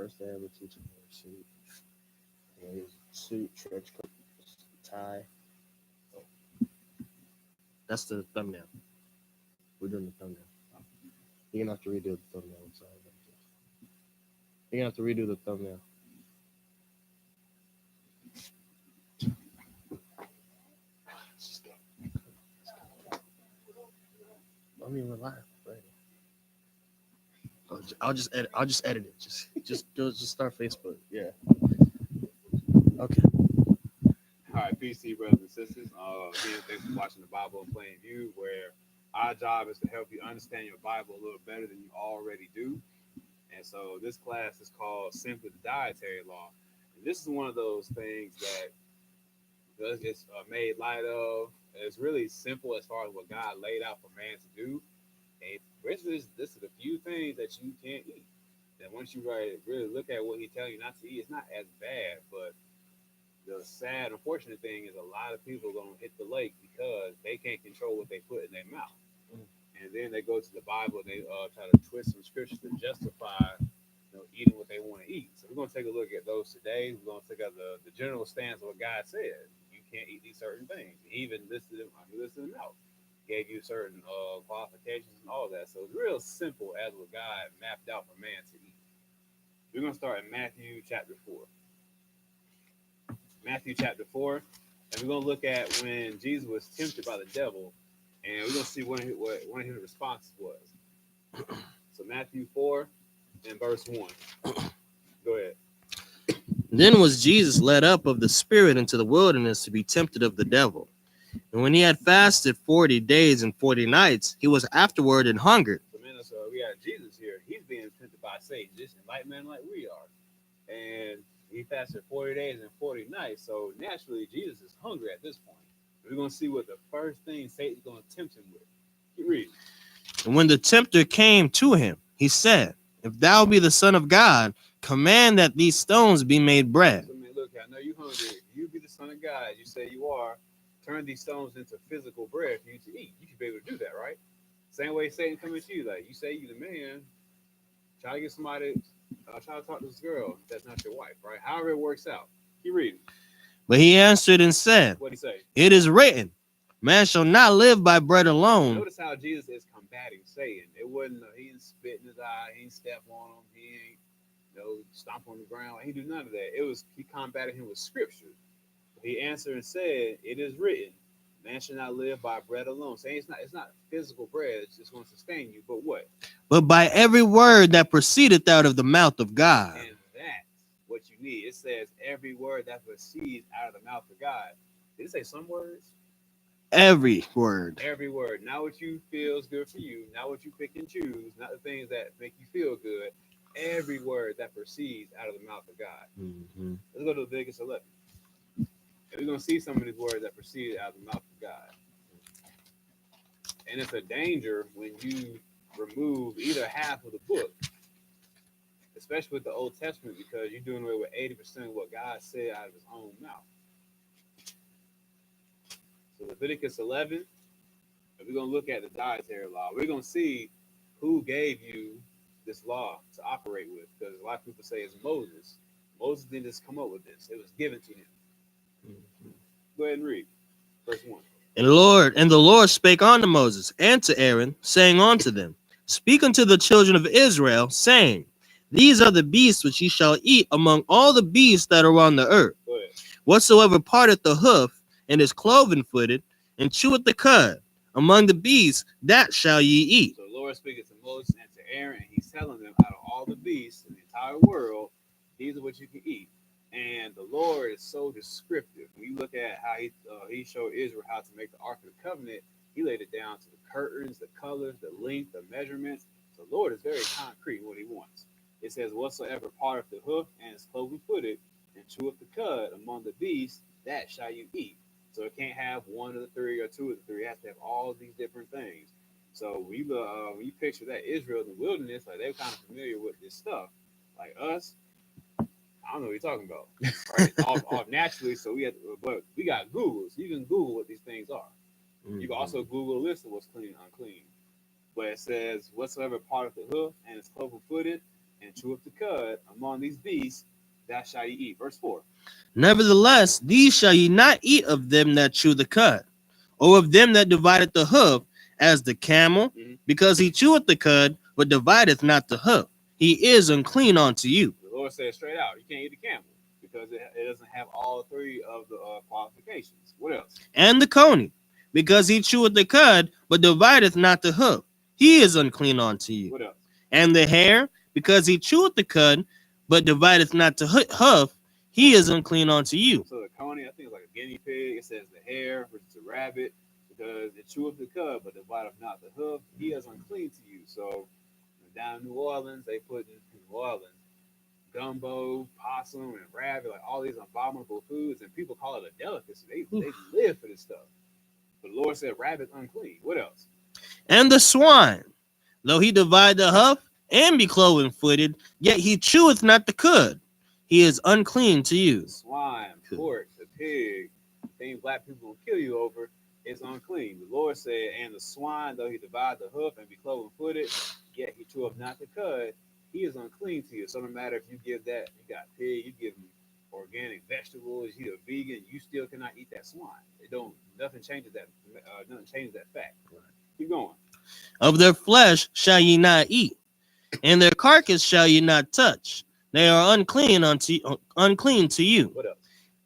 first day ever teaching her suit. His suit, trench coat, tie. Oh, that's the thumbnail. We're doing the thumbnail. You're gonna have to redo the thumbnail. I'm sorry. You're gonna have to redo the thumbnail. Let's just go. I mean, we're live. Right? I'll just edit. I'll just edit it. Just start Facebook. Yeah. Okay. All right, PC brothers and sisters. Again, thanks for watching the Bible in Plain View, where our job is to help you understand your Bible a little better than you already do. And so this class is called simply the Dietary Law. And this is one of those things that gets made light of. It's really simple as far as what God laid out for man to do. And basically, this is a few things that you can't eat. That once you really look at what He's telling you not to eat, it's not as bad. But the sad, unfortunate thing is a lot of people are going to hit the lake because they can't control what they put in their mouth. And then they go to the Bible and they try to twist some scriptures to justify eating what they want to eat. So we're going to take a look at those today. We're going to take out the general stance of what God said. You can't eat these certain things. He even listed them out. Gave you certain qualifications and all that. So it's real simple as what God mapped out for man to eat. We're going to start in Matthew chapter 4. Matthew chapter 4. And we're going to look at when Jesus was tempted by the devil. And we're going to see what one of his responses was. So Matthew 4 and verse 1. Go ahead. Then was Jesus led up of the Spirit into the wilderness to be tempted of the devil. And when he had fasted 40 days and 40 nights, he was afterward and hungered. So we got Jesus here. He's being tempted by Satan, just like man like we are. And he fasted 40 days and 40 nights. So naturally, Jesus is hungry at this point. We're going to see what the first thing Satan's going to tempt him with. Keep reading. And when the tempter came to him, he said, if thou be the Son of God, command that these stones be made bread. So, man, look, I know you're hungry. If you be the Son of God, you say you are, turn these stones into physical bread for you to eat. You should be able to do that, right? Same way Satan coming to you. Like, you say you the man, try to get somebody, try to talk to this girl that's not your wife, right? However it works out. Keep reading. But he answered and said, What'd he say? it is written, man shall not live by bread alone. Notice how Jesus is combating Satan. It wasn't, he didn't spit in his eye, he didn't step on him, he ain't, stomp on the ground. He didn't do none of that. He combated him with scripture. He answered and said, it is written, man shall not live by bread alone. Saying it's not physical bread, it's just going to sustain you. But what? But by every word that proceedeth out of the mouth of God. And that's what you need. It says every word that proceeds out of the mouth of God. Did it say some words? Every word. Every word. Not what you feels good for you. Not what you pick and choose. Not the things that make you feel good. Every word that proceeds out of the mouth of God. Mm-hmm. Let's go to Leviticus 11. And we're going to see some of these words that proceed out of the mouth of God. And it's a danger when you remove either half of the book, especially with the Old Testament, because you're doing away with 80% of what God said out of his own mouth. So Leviticus 11, and we're going to look at the dietary law. We're going to see who gave you this law to operate with, because a lot of people say it's Moses. Moses didn't just come up with this. It was given to him. Mm-hmm. Go ahead and read verse 1. And the Lord spake unto Moses and to Aaron, saying unto them, speak unto the children of Israel, saying, these are the beasts which ye shall eat among all the beasts that are on the earth. Whatsoever parteth the hoof, and is cloven-footed, and cheweth the cud, among the beasts, that shall ye eat. So the Lord speaking to Moses and to Aaron, and he's telling them, out of all the beasts in the entire world, these are what you can eat. And the Lord is so descriptive. When you look at how he showed Israel how to make the Ark of the Covenant, he laid it down to the curtains, the colors, the length, the measurements. So the Lord is very concrete in what he wants. It says, whatsoever part of the hoof and is cloven-footed, and cheweth the cud among the beasts, that shall you eat. So it can't have one of the three or two of the three. It has to have all these different things. So when you picture that Israel in the wilderness, like they're kind of familiar with this stuff. Like us, I don't know what you're talking about, right? off naturally. So but we got Google, so you can Google what these things are. Mm-hmm. You can also Google a list of what's clean and unclean. But it says, whatsoever part of the hoof and is cloven-footed, and chew up the cud among these beasts, that shall ye eat. Verse 4. Nevertheless, these shall ye not eat of them that chew the cud, or of them that divideth the hoof, as the camel, because he cheweth the cud, but divideth not the hoof. He is unclean unto you. The Lord said straight out, you can't eat the camel because it doesn't have all three of the qualifications. What else? And the coney, because he cheweth the cud, but divideth not the hoof. He is unclean unto you. What else? And the hare, because he cheweth the cud, but divideth not the hoof. He is unclean unto you. So the coney, I think it's like a guinea pig. It says the hare, which is a rabbit, because it cheweth the cud, but divideth not the hoof. He is unclean to you. So down in New Orleans, they put in New Orleans gumbo, possum, and rabbit, like all these abominable foods, and people call it a delicacy. They live for this stuff. But the Lord said rabbit's unclean. What else? And the swine, though he divide the hoof and be cloven footed, yet he cheweth not the cud. He is unclean to you. The swine, pork, the pig, the thing black people will kill you over, is unclean. The Lord said, and the swine, though he divide the hoof and be cloven footed, yet he cheweth not the cud. He is unclean to you. So no matter if you give that, you got pig, you give him organic vegetables, you're a vegan, you still cannot eat that swine. Nothing changes that fact. Right. Keep going. Of their flesh shall ye not eat, and their carcass shall ye not touch. They are unclean to you. What else?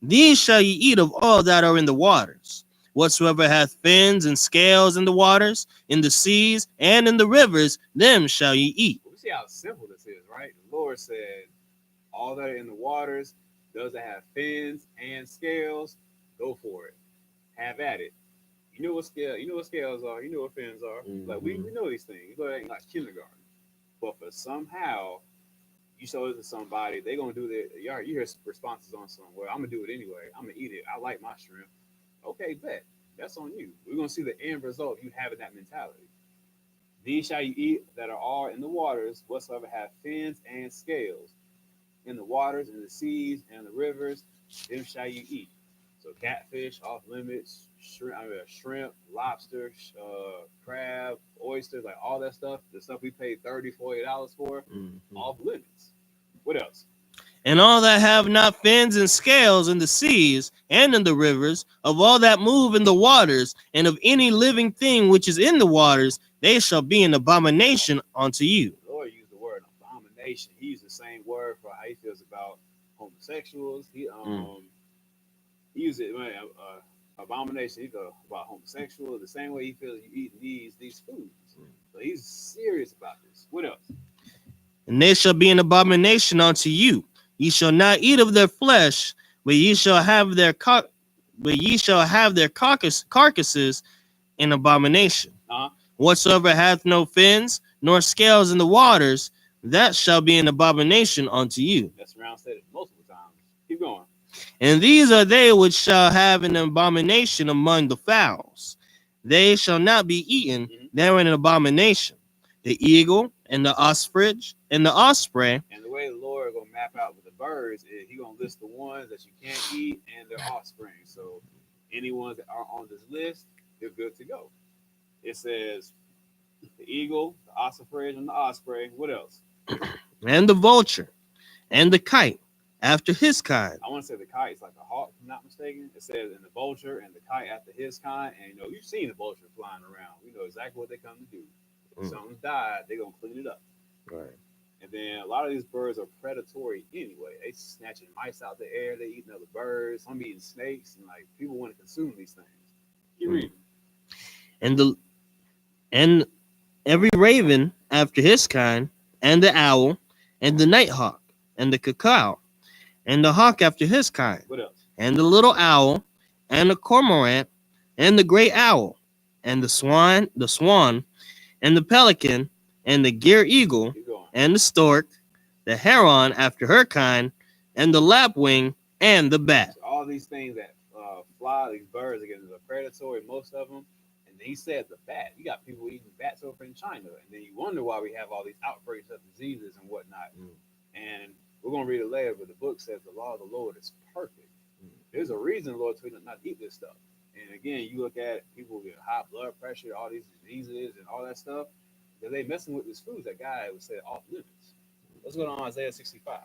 These shall ye eat of all that are in the waters. Whatsoever hath fins and scales in the waters, in the seas, and in the rivers, them shall ye eat. We see how simple this is, right? The Lord said, all that are in the waters, those that have fins and scales, go for it. Have at it. You know what scales are, you know what fins are. Mm-hmm. Like we know these things. You go like kindergarten. But for somehow you show it to somebody, they gonna do that. You hear responses on some, well, I'm gonna do it anyway. I'm gonna eat it. I like my shrimp. Okay, bet. That's on you. We're gonna see the end result of you having that mentality. These shall you eat that are all in the waters, whatsoever have fins and scales. In the waters, in the seas, and the rivers, them shall you eat. So catfish, off limits, shrimp, lobster, crab, oysters, like all that stuff, the stuff we paid $30, $40 for, off limits. What else? And all that have not fins and scales in the seas and in the rivers, of all that move in the waters, and of any living thing which is in the waters, they shall be an abomination unto you. The Lord used the word abomination. He used the same word for how he feels about homosexuals. He used it, abomination. He goes about homosexuals the same way he feels you eating these foods. So he's serious about this. What else? And they shall be an abomination unto you. Ye shall not eat of their flesh, but ye shall have their carcasses in abomination. Whatsoever hath no fins nor scales in the waters, that shall be an abomination unto you. That's around said it multiple times. Keep going. And these are they which shall have an abomination among the fowls. They shall not be eaten. They are an abomination. The eagle and the ostrich and the osprey. And the way the Lord is going to map out with the birds is he going to list the ones that you can't eat and their offspring. So any ones that are on this list, they're good to go. It says the eagle, the ostrich, and the osprey. What else? And the vulture and the kite after his kind. I want to say the kite is like a hawk, if I'm not mistaken. It says in the vulture and the kite after his kind. And you've seen the vulture flying around. We know exactly what they come to do. If something died, they're going to clean it up. Right. And then a lot of these birds are predatory anyway. They snatching mice out the air. They eating other birds. Some eating snakes. And like people want to consume these things. Keep reading. And every raven after his kind, and the owl, and the nighthawk, and the cuckoo, and the hawk after his kind. What else? And the little owl, and the cormorant, and the great owl, and the swan, and the pelican, and the gear eagle, and the stork, the heron after her kind, and the lapwing, and the bat. So all these things that fly, these birds, again, are predatory, most of them. And he said the bat. You got people eating bats over in China, and then you wonder why we have all these outbreaks of diseases and whatnot. And we're going to read it later, but the book says the law of the Lord is perfect. There's a reason the Lord told you not to eat this stuff. And again, you look at people with high blood pressure, all these diseases and all that stuff, because they messing with these foods that God would say off limits. Let's go to Isaiah 65.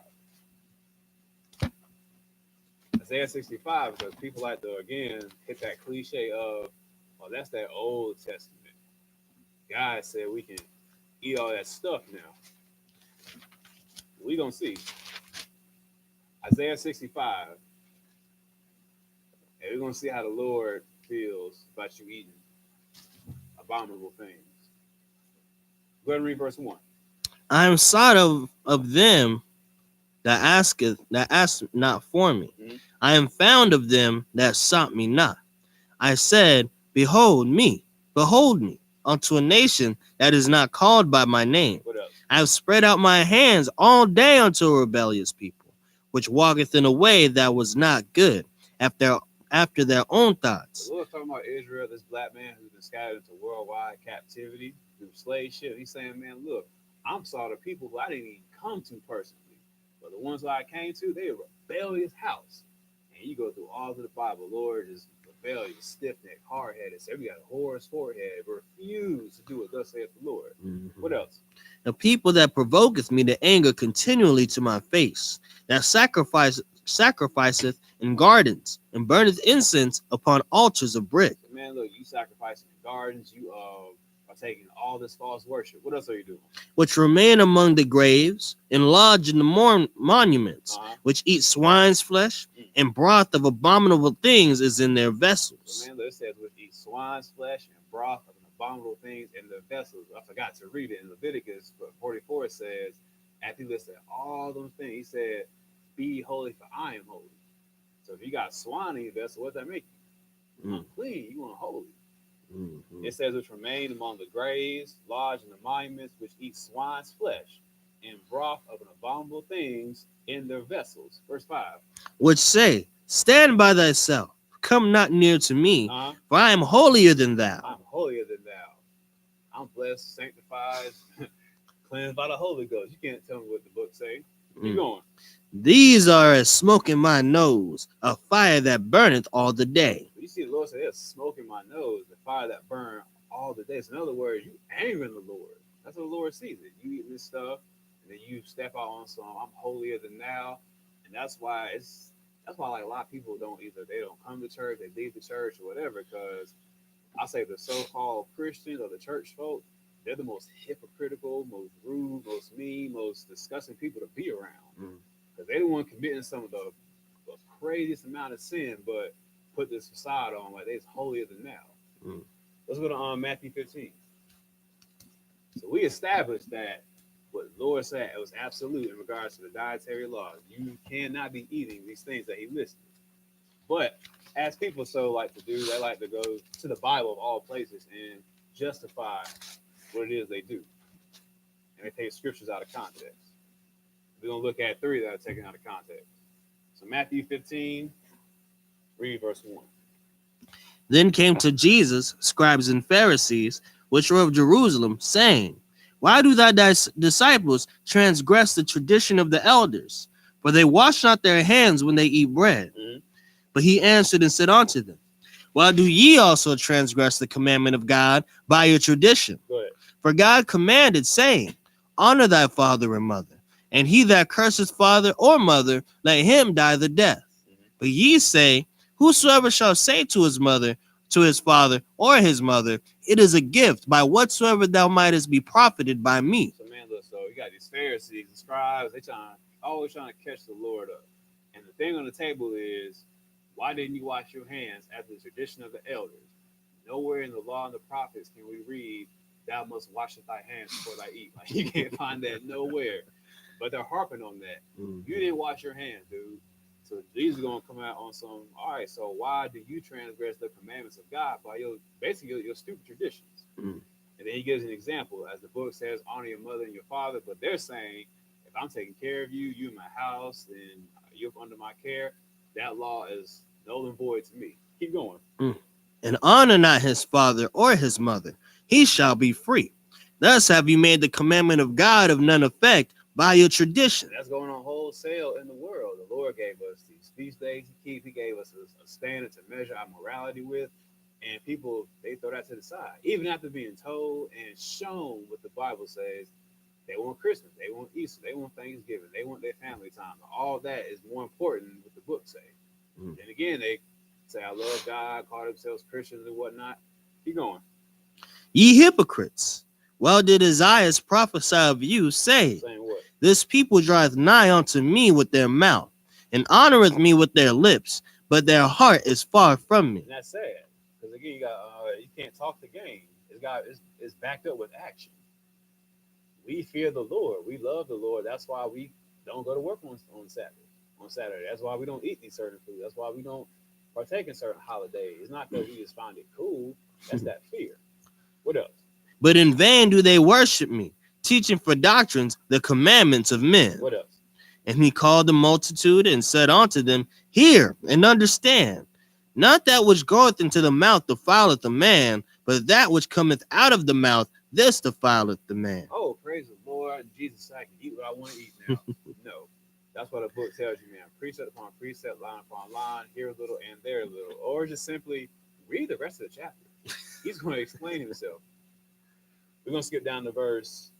Isaiah 65, because people like to, again, hit that cliche of, oh, that's that Old Testament. God said we can eat all that stuff now. We're going to see. Isaiah 65, and we're going to see how the Lord feels about you eating abominable things. Go ahead and read verse 1. I am sought of them that ask not for me. Mm-hmm. I am found of them that sought me not. I said, behold me, unto a nation that is not called by my name. What else? I have spread out my hands all day unto a rebellious people, which walketh in a way that was not good, after their own thoughts. The Lord's talking about Israel, this black man who's been scattered into worldwide captivity through slave ship. He's saying, man, look, I'm sorry to people who I didn't even come to personally. But the ones who I came to, they were a rebellious house. And you go through all of the Bible, Lord is rebellious, stiff-necked, hard-headed. So we got a whore's forehead, refuse to do what thus saith the Lord. Mm-hmm. What else? The people that provoketh me to anger continually to my face, that sacrificeth in gardens, and burneth incense upon altars of brick. Man, look, you sacrificing in gardens, you are taking all this false worship. What else are you doing? Which remain among the graves, and lodge in the monuments, which eat swine's flesh, and broth of abominable things is in their vessels. So, man, look, it says which eat swine's flesh and broth of abominable things in their vessels. I forgot to read it in Leviticus, but 44 it says, after he listed all those things, he said, be holy for I am holy. So if you got swine in your vessel, what does that make you? Unclean, you unholy. Mm-hmm. It says, which remain among the graves, lodge in the monuments, which eat swine's flesh, and broth of an abominable things in their vessels. Verse 5. Which say, stand by thyself, come not near to me, for I am holier than thou. I'm holier than thou. I'm blessed, sanctified, cleansed by the Holy Ghost. You can't tell me what the book say. Keep going. These are as smoke in my nose, a fire that burneth all the day. You see the Lord say, there's smoke in my nose, the fire that burn all the day. So in other words, you angering the Lord. That's what the Lord sees it. You eating this stuff, and then you step out on some, I'm holier than thou. And that's why like a lot of people they don't come to church, they leave the church or whatever, because I say the so-called Christians or the church folk, they're the most hypocritical, most rude, most mean, most disgusting people to be around. Because they're the one committing some of the craziest amount of sin, but put this facade on like they're holier than thou. Let's go to Matthew 15. So we established that what the Lord said, it was absolute in regards to the dietary law. You cannot be eating these things that he listed. But as people so like to do, they like to go to the Bible of all places and justify what it is they do. And they take scriptures out of context. We're going to look at 3 that are taken out of context. So Matthew 15, read verse 1. Then came to Jesus scribes and Pharisees, which were of Jerusalem, saying, why do thy disciples transgress the tradition of the elders? For they wash not their hands when they eat bread. But he answered and said unto them, why do ye also transgress the commandment of God by your tradition? For God commanded, saying, honor thy father and mother, and he that curseth father or mother, let him die the death. But ye say, whosoever shall say to his mother, to his father or his mother, it is a gift by whatsoever thou mightest be profited by me. So man, look, so you got these Pharisees and scribes, they always trying to catch the Lord up. And the thing on the table is, why didn't you wash your hands after the tradition of the elders? Nowhere in the law and the prophets can we read, thou must wash thy hands before thy eat. Like, you can't find that nowhere. But they're harping on that. You didn't wash your hands, dude. So Jesus is going to come out on some, all right, so why do you transgress the commandments of God by your stupid traditions? And then he gives an example. As the book says, honor your mother and your father. But they're saying, if I'm taking care of you, you in my house, and you're under my care, that law is null and void to me. Keep going. And honor not his father or his mother, he shall be free. Thus have you made the commandment of God of none effect by your tradition. That's going on wholesale in the world. The Lord gave us these feast days to keep. He gave us a standard to measure our morality with. And people, they throw that to the side. Even after being told and shown what the Bible says, They want Christmas. They want Easter. They want Thanksgiving. They want their family time. All that is more important than what the book say. Mm. And again, they say, I love God, call themselves Christians and whatnot. Keep going. Ye hypocrites, well did Isaiah prophesy of you, saying, Saying what? this people draweth nigh unto me with their mouth, and honoreth me with their lips, but their heart is far from me. And that's sad. Because again, you can't talk the game. It's backed up with action. We fear the Lord. We love the Lord. That's why we don't go to work on Saturday. That's why we don't eat these certain foods. That's why we don't partake in certain holidays. It's not because we just find it cool. That's that fear. What else? But in vain do they worship me, teaching for doctrines the commandments of men. What else? And he called the multitude and said unto them, hear and understand. Not that which goeth into the mouth defileth the man, but that which cometh out of the mouth, this defileth the man. Oh, praise the Lord. Jesus, I can eat what I want to eat now. No. That's what the book tells you, man. Precept upon precept, line upon line, here a little and there a little. Or just simply read the rest of the chapter. He's going to explain himself. We're going to skip down to verse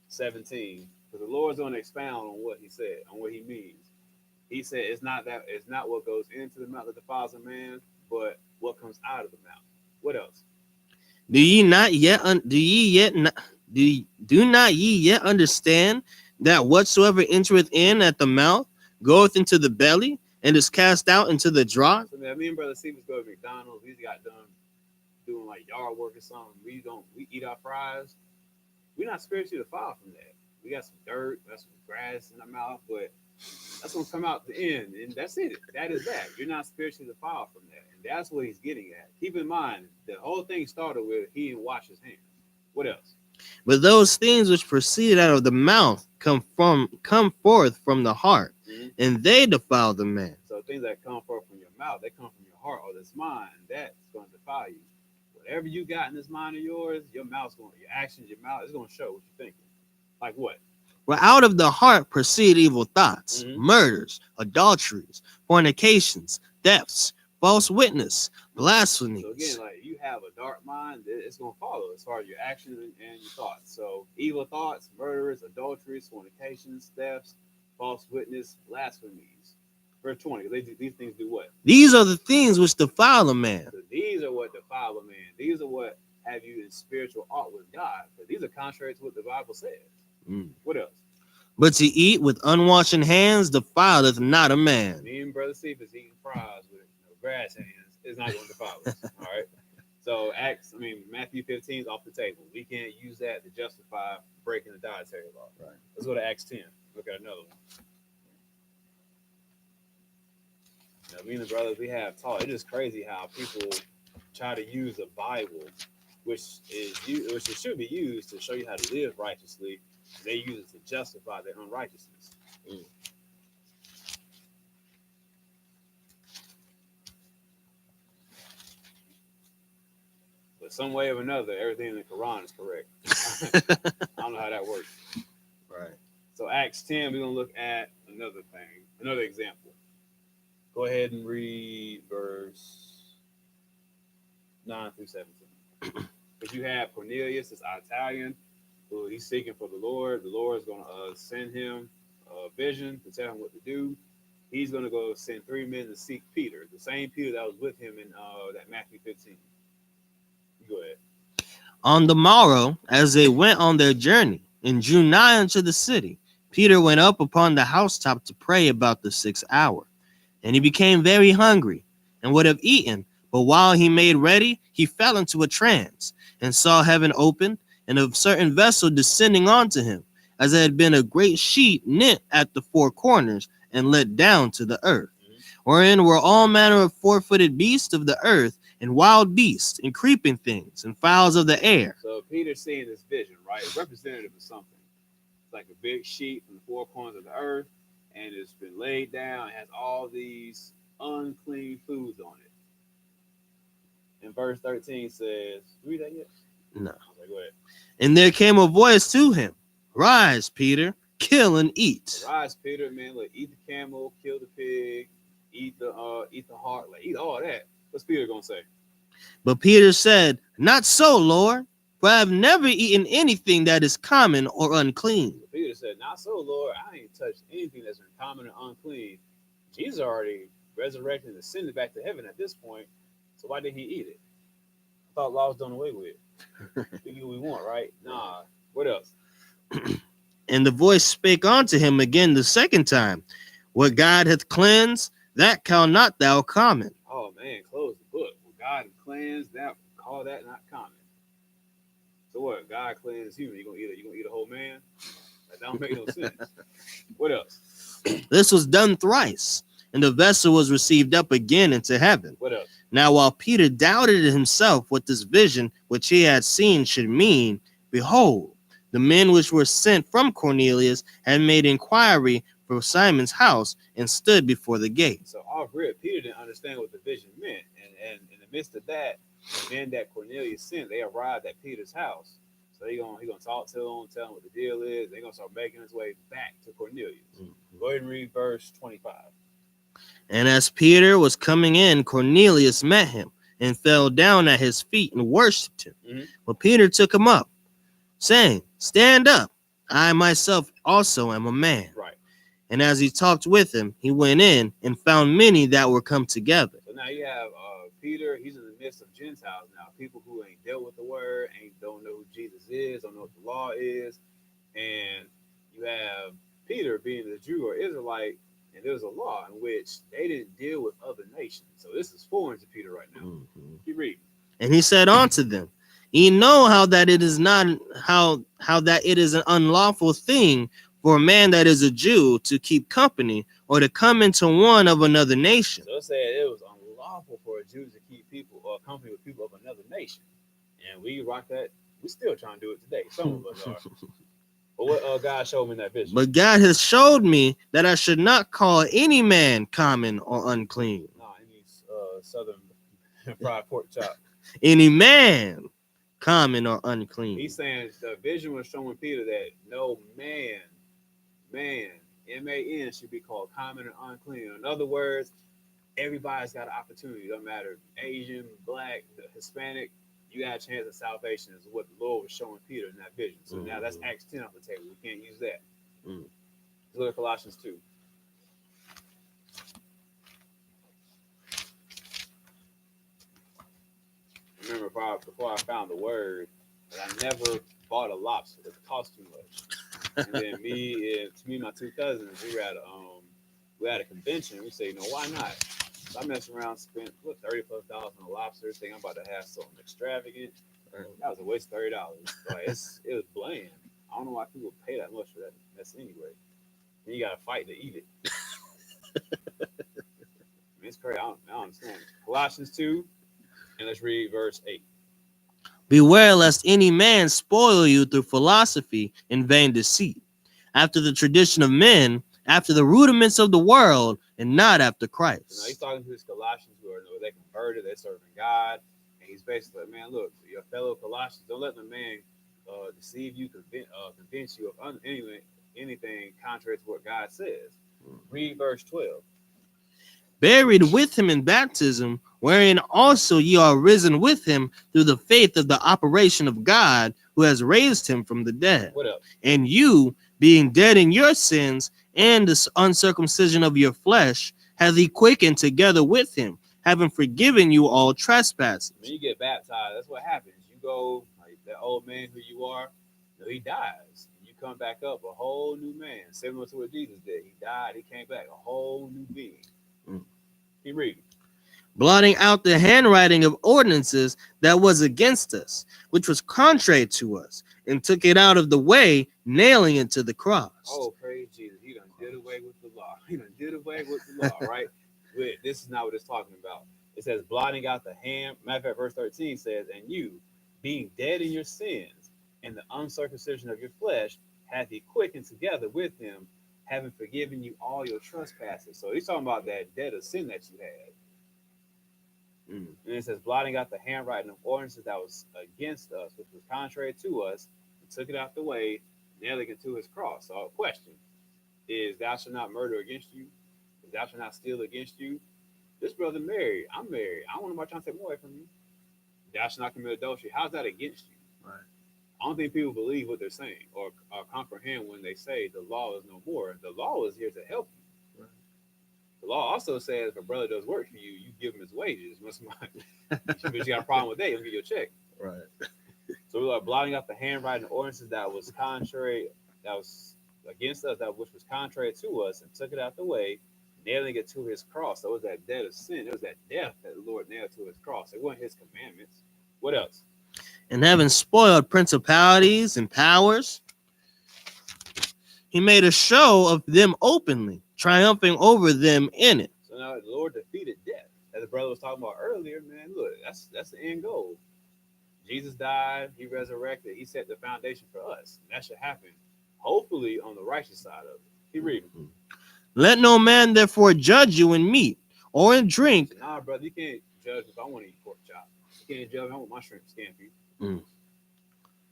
17. Because the Lord's going to expound on what he said, on what he means. He said it's not what goes into the mouth that defiles a man, but what comes out of the mouth. What else? Do not ye yet understand that whatsoever entereth in at the mouth goeth into the belly and is cast out into the draught? So, man, me and Brother Stevens go to McDonald's. We got done doing like yard work or something. We eat our fries. We're not spiritually defiled from that. We got some dirt, got some grass in our mouth, but that's gonna come out the end, and that's it. That is that. You're not spiritually defiled from that, and that's what he's getting at. Keep in mind, the whole thing started with he didn't wash his hands. What else? But those things which proceeded out of the mouth come forth from the heart, and they defile the man. So things that come forth from your mouth, they come from your heart or this mind, and that's going to defile you. Whatever you got in this mind of yours, your actions, your mouth is going to show what you're thinking. Like what? For out of the heart proceed evil thoughts, murders, adulteries, fornications, thefts, false witness, blasphemies. So again, like you have a dark mind, it's going to follow as far as your actions and your thoughts. So evil thoughts, murders, adulteries, fornications, thefts, false witness, blasphemies. Verse 20, these things do what? These are the things which defile a man. So these are what defile a man. These are what have you in spiritual art with God. But these are contrary to what the Bible says. What else? But to eat with unwashed hands defileth not a man. Me and Brother Steve is eating fries with grass hands. It's not going to defile us. All right. So Matthew 15 is off the table. We can't use that to justify breaking the dietary law. Right. Let's go to Acts 10. Look at another one. Now, me and the brothers, we have taught. It's just crazy how people try to use the Bible, which it should be used to show you how to live righteously. They use it to justify their unrighteousness. But some way or another, everything in the Quran is correct. I don't know how that works. Right. So Acts 10, we're going to look at another example. Go ahead and read verse 9 through 17. Because you have Cornelius, this Italian, who he's seeking for the Lord. The Lord is going to send him a vision to tell him what to do. He's going to go send 3 men to seek Peter, the same Peter that was with him in that Matthew 15. Go ahead. On the morrow, as they went on their journey and drew nigh unto the city, Peter went up upon the housetop to pray about the 6th hour. And he became very hungry and would have eaten. But while he made ready, he fell into a trance and saw heaven opened and a certain vessel descending onto him, as it had been a great sheet knit at the 4 corners and let down to the earth, wherein were all manner of 4-footed beasts of the earth and wild beasts and creeping things and fowls of the air. So Peter's seeing this vision, right? It's representative of something. It's like a big sheet from the 4 corners of the earth, and it's been laid down. It has all these unclean foods on it. And verse 13 says, read that yet? No. Okay, go ahead. And there came a voice to him, rise, Peter, kill and eat. Rise, Peter, man, like eat the camel, kill the pig, eat the heart, like eat all that. What's Peter gonna say? But Peter said, not so, Lord. for I have never eaten anything that is common or unclean. Peter said, "Not so, Lord. I ain't touched anything that's uncommon or unclean." Jesus already resurrected and ascended back to heaven at this point, so why did he eat it? I thought law was done away with. We do what we want, right? Nah. What else? And the voice spake unto him again the second time, What God hath cleansed, that call not thou common. Oh man, close the book. Well, God cleansed that, call that not common. So what? God cleansed you. You gonna eat a whole man? That don't make no sense. What else? This was done thrice, and the vessel was received up again into heaven. What else? Now while Peter doubted himself what this vision which he had seen should mean, behold, the men which were sent from Cornelius had made inquiry for Simon's house and stood before the gate. So off rip, Peter didn't understand what the vision meant, and in the midst of that, the men that Cornelius sent, they arrived at Peter's house. So he gonna talk to them, tell them what the deal is. They're gonna start making his way back to Cornelius. Go ahead and read verse 25. And as Peter was coming in, Cornelius met him and fell down at his feet and worshipped him. But Peter took him up, saying, Stand up, I myself also am a man. Right. And as he talked with him, he went in and found many that were come together. So now you have Peter, he's in the midst of Gentiles now, people who ain't dealt with the word, don't know who Jesus is, don't know what the law is. And you have Peter being a Jew or Israelite, and there's a law in which they didn't deal with other nations. So this is foreign to Peter right now. Keep reading. And he said unto them, Ye know how that it is not how that it is an unlawful thing for a man that is a Jew to keep company or to come into one of another nation. So it said it was unlawful for a Jew to keep people or company with people of another nation. And we rock that. We still trying to do it today. Some of us are. But what God showed me in that vision? But God has showed me that I should not call any man common or unclean. Nah, any southern fried pork chop. Any man common or unclean. He's saying the vision was showing Peter that no man, M-A-N, should be called common or unclean. In other words, everybody's got an opportunity. It doesn't matter Asian, black, Hispanic. You got a chance at salvation is what the Lord was showing Peter in that vision. So now that's Acts 10 off the table. We can't use that. Let's look at Colossians 2. Remember, before I found the word, that I never bought a lobster because it cost too much. And then me and my two cousins, we were at a convention. We say, why not? So I messed around, spent $30+ on a lobster. Think I'm about to have something extravagant. That was a waste of $30. Like it was bland. I don't know why people pay that much for that mess anyway. Then you gotta fight to eat it. It's crazy. I don't understand. Colossians 2, and let's read verse 8. Beware lest any man spoil you through philosophy and vain deceit, after the tradition of men, after the rudiments of the world, and not after Christ. So now he's talking to his Colossians who are they converted, they're serving God, and he's basically like, man, look, your fellow Colossians, don't let the man deceive you, convince you of anything contrary to what God says. Read verse 12. Buried with him in baptism, wherein also ye are risen with him through the faith of the operation of God, who has raised him from the dead. What else? And you, being dead in your sins and the uncircumcision of your flesh, hath he quickened together with him, having forgiven you all trespasses. When you get baptized, that's what happens. You go, like that old man who you are, he dies. You come back up a whole new man, similar to what Jesus did. He died, he came back, a whole new being. Keep reading. Blotting out the handwriting of ordinances that was against us, which was contrary to us, and took it out of the way, nailing it to the cross. Oh, praise Jesus. He done did away with the law. He done did away with the law, right? This is not what it's talking about. It says blotting out the hand. Matter of fact, verse 13 says, and you, being dead in your sins and the uncircumcision of your flesh, hath he quickened together with him, having forgiven you all your trespasses. So he's talking about that debt of sin that you had. And it says, blotting out the handwriting of ordinances that was against us, which was contrary to us, and took it out the way, nailing it to his cross. So a question is, thou shalt not murder against you? Is thou shalt not steal against you? This brother married. I'm married. I don't want nobody trying to take more away from you. Thou shalt not commit adultery. How's that against you? Right. I don't think people believe what they're saying or comprehend when they say the law is no more. The law is here to help you. Right. The law also says if a brother does work for you, you give him his wages. But you got a problem with that, you'll get your check. Right. So we are blotting out the handwriting ordinances that was contrary, that was against us, that which was contrary to us, and took it out the way, nailing it to his cross. So it was that death of sin. It was that death that the Lord nailed to his cross. It wasn't his commandments. What else? And having spoiled principalities and powers, he made a show of them openly, triumphing over them in it. So now the Lord defeated death. As the brother was talking about earlier, man, look, that's the end goal. Jesus died, he resurrected, he set the foundation for us. And that should happen, hopefully, on the righteous side of it. Keep reading. Let no man therefore judge you in meat or in drink. So, nah, brother, you can't judge if I want to eat pork chop. You can't judge if I want my shrimp scampi.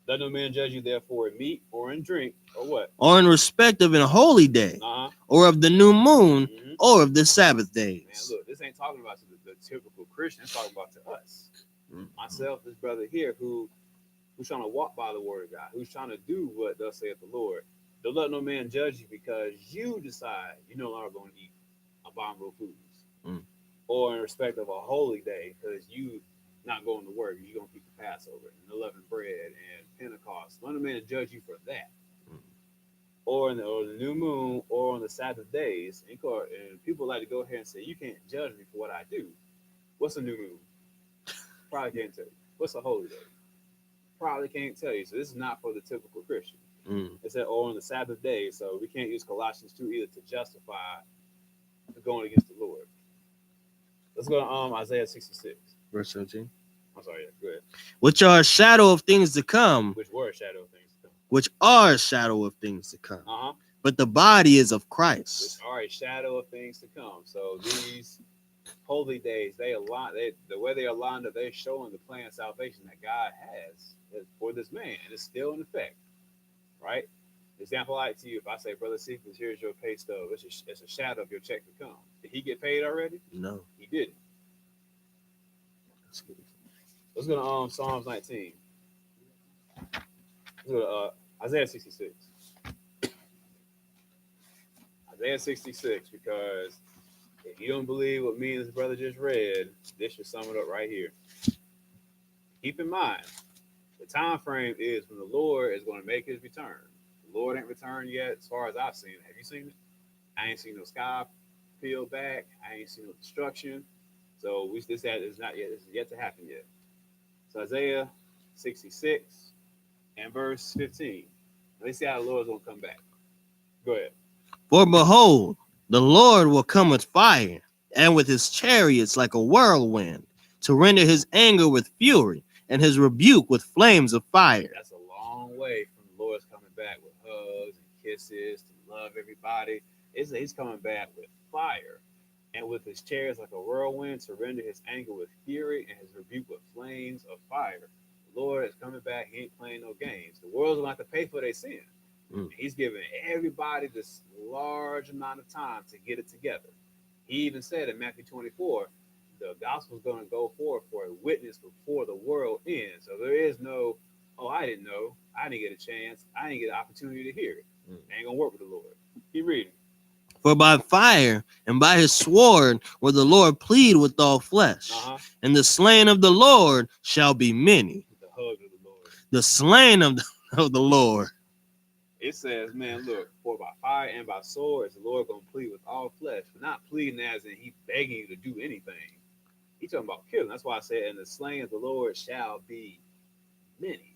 Let no man judge you therefore in meat or in drink or what? Or in respect of an holy day, or of the new moon, or of the Sabbath days. Man, look, this ain't talking about to the typical Christian. It's talking about to us. Myself, this brother here, who's trying to walk by the word of God, who's trying to do what thus saith the Lord. Don't let no man judge you because you decide you no longer going to eat abominable foods. Or in respect of a holy day because you not going to work, you're going to keep the Passover and unleavened bread and Pentecost. Let no man judge you for that. Or in the new moon or on the Sabbath days. And people like to go ahead and say, you can't judge me for what I do. What's a new moon? Probably can't tell you. What's a holy day? Probably can't tell you. So this is not for the typical Christian. It said, or on the Sabbath day. So we can't use Colossians 2 either to justify going against the Lord. Let's go to Isaiah 66. Verse 17. I'm sorry, yeah, go ahead. Which are a shadow of things to come. Which were a shadow of things to come. Which are a shadow of things to come. But the body is of Christ. Which are a shadow of things to come. So these holy days, the way they are lined up, they're showing the plan of salvation that God has for this man. And it's still in effect, right? Example I like to you, if I say, Brother Cephas, here's your pay stub. It's a shadow of your check to come. Did he get paid already? No. He didn't. Let's go to Psalms 19. Let's go to Isaiah 66. Isaiah 66, because if you don't believe what me and this brother just read, this should sum it up right here. Keep in mind, the time frame is when the Lord is going to make his return. The Lord ain't returned yet as far as I've seen it. Have you seen it? I ain't seen no sky peeled back. I ain't seen no destruction. So this is yet to happen yet. So Isaiah 66 and verse 15. Let's see how the Lord's going to come back. Go ahead. For behold, the Lord will come with fire, and with his chariots like a whirlwind, to render his anger with fury, and his rebuke with flames of fire. That's a long way from the Lord's coming back with hugs and kisses to love everybody. He's coming back with fire, and with his chariots like a whirlwind, to render his anger with fury, and his rebuke with flames of fire. The Lord is coming back. He ain't playing no games. The world's going to have to pay for their sin. He's giving everybody this large amount of time to get it together. He even said in Matthew 24, the gospel is going to go forth for a witness before the world ends. So there is no, I didn't know. I didn't get a chance. I didn't get an opportunity to hear it. Ain't going to work with the Lord. Keep reading. For by fire and by his sword will the Lord plead with all flesh, and the slain of the Lord shall be many. The hug of the Lord. The slain of the Lord. It says, man, look, for by fire and by sword is the Lord going to plead with all flesh. But not pleading as in he begging you to do anything. He's talking about killing. That's why I said, and the slain of the Lord shall be many.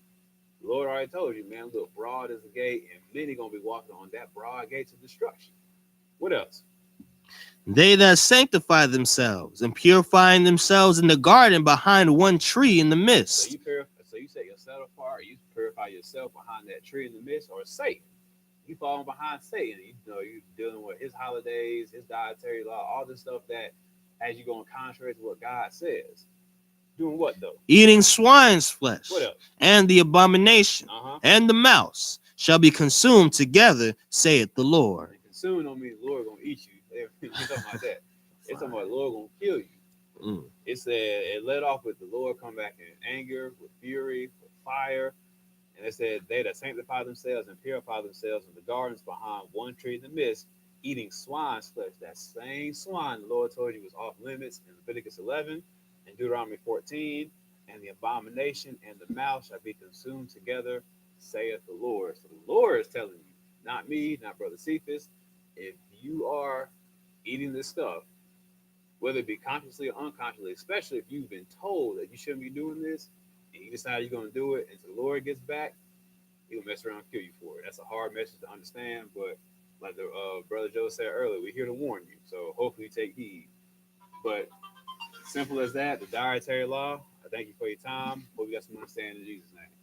The Lord already told you, man, look, broad is the gate, and many going to be walking on that broad gate to destruction. What else? They that sanctify themselves and purifying themselves in the garden behind one tree in the midst. So you set yourself apart, you purify yourself behind that tree in the midst, or Satan. You falling behind Satan. You're dealing with his holidays, his dietary law, all this stuff that has you going contrary to what God says. Doing what though? Eating swine's flesh. What else? And the abomination and the mouse shall be consumed together, saith the Lord. And consumed don't mean the Lord gonna eat you. It's talking about that. It's talking about the Lord gonna kill you. It said it led off with the Lord come back in anger, with fury, with fire. And it said, they that sanctify themselves and purify themselves in the gardens behind one tree in the midst, eating swine's flesh. That same swine the Lord told you was off limits in Leviticus 11 and Deuteronomy 14. And the abomination and the mouse shall be consumed together, saith the Lord. So the Lord is telling you, not me, not Brother Cephas, if you are eating this stuff, whether it be consciously or unconsciously, especially if you've been told that you shouldn't be doing this, and you decide you're going to do it until the Lord gets back, he'll mess around and kill you for it. That's a hard message to understand, but like the brother Joe said earlier, we're here to warn you. So hopefully you take heed. But simple as that, the dietary law. I thank you for your time. Hope you got some understanding in Jesus' name.